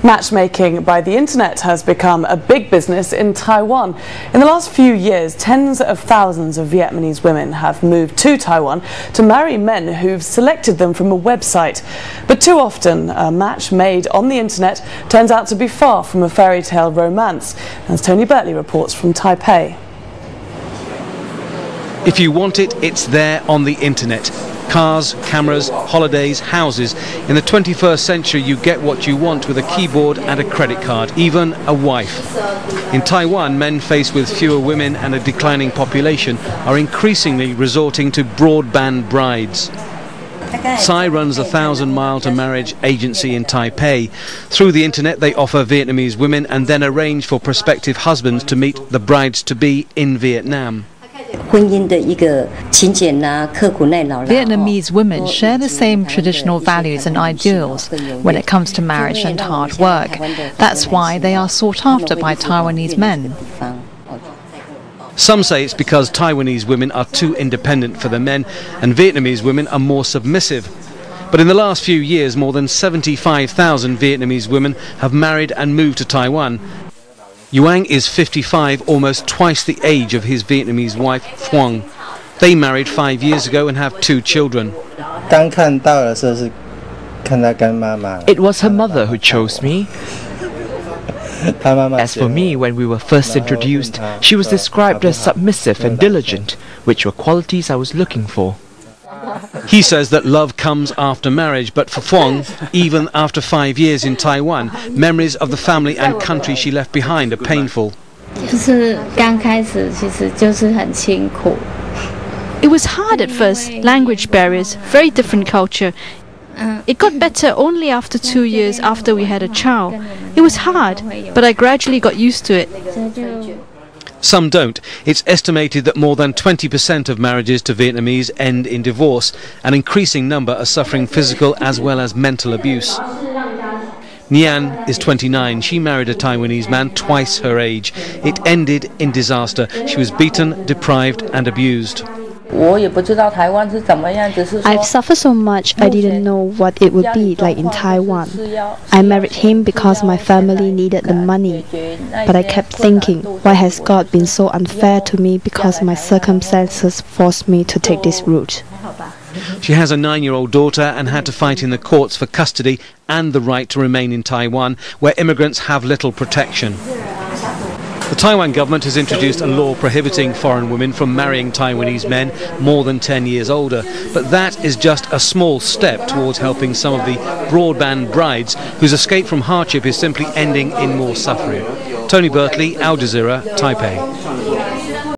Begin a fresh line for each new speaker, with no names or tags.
Matchmaking by the internet has become a big business in Taiwan. In the last few years, tens of thousands of Vietnamese women have moved to Taiwan to marry men who've selected them from a website. But too often, a match made on the internet turns out to be far from a fairy tale romance, as Tony Bertley reports from Taipei.
If you want it, it's there on the internet. Cars, cameras, holidays, houses. In the 21st century, you get what you want with a keyboard and a credit card, even a wife. In Taiwan, men faced with fewer women and a declining population are increasingly resorting to broadband brides. Tsai runs the 1,000-mile-to-marriage agency in Taipei. Through the internet, they offer Vietnamese women and then arrange for prospective husbands to meet the brides-to-be in Vietnam.
Vietnamese women share the same traditional values and ideals when it comes to marriage and hard work. That's why they are sought after by Taiwanese men.
Some say it's because Taiwanese women are too independent for the men and Vietnamese women are more submissive. But in the last few years, more than 75,000 Vietnamese women have married and moved to Taiwan. Yuan is 55, almost twice the age of his Vietnamese wife, Phuong. They married 5 years ago and have 2 children.
It was her mother who chose me. As for me, when we were first introduced, she was described as submissive and diligent, which were qualities I was looking for.
He says that love comes after marriage, but for Phuong, even after 5 years in Taiwan, memories of the family and country she left behind are painful.
It was hard at first, language barriers, very different culture. It got better only after 2 years after we had a child. It was hard, but I gradually got used to it.
Some don't. It's estimated that more than 20% of marriages to Vietnamese end in divorce. An increasing number are suffering physical as well as mental abuse. Nian is 29. She married a Taiwanese man twice her age. It ended in disaster. She was beaten, deprived and abused.
I've suffered so much I didn't know what it would be like in Taiwan. I married him because my family needed the money. But I kept thinking, why has God been so unfair to me because my circumstances forced me to take this route?
She has a 9-year-old daughter and had to fight in the courts for custody and the right to remain in Taiwan, where immigrants have little protection. The Taiwan government has introduced a law prohibiting foreign women from marrying Taiwanese men more than 10 years older, but that is just a small step towards helping some of the broadband brides whose escape from hardship is simply ending in more suffering. Tony Bertley, Al Jazeera, Taipei.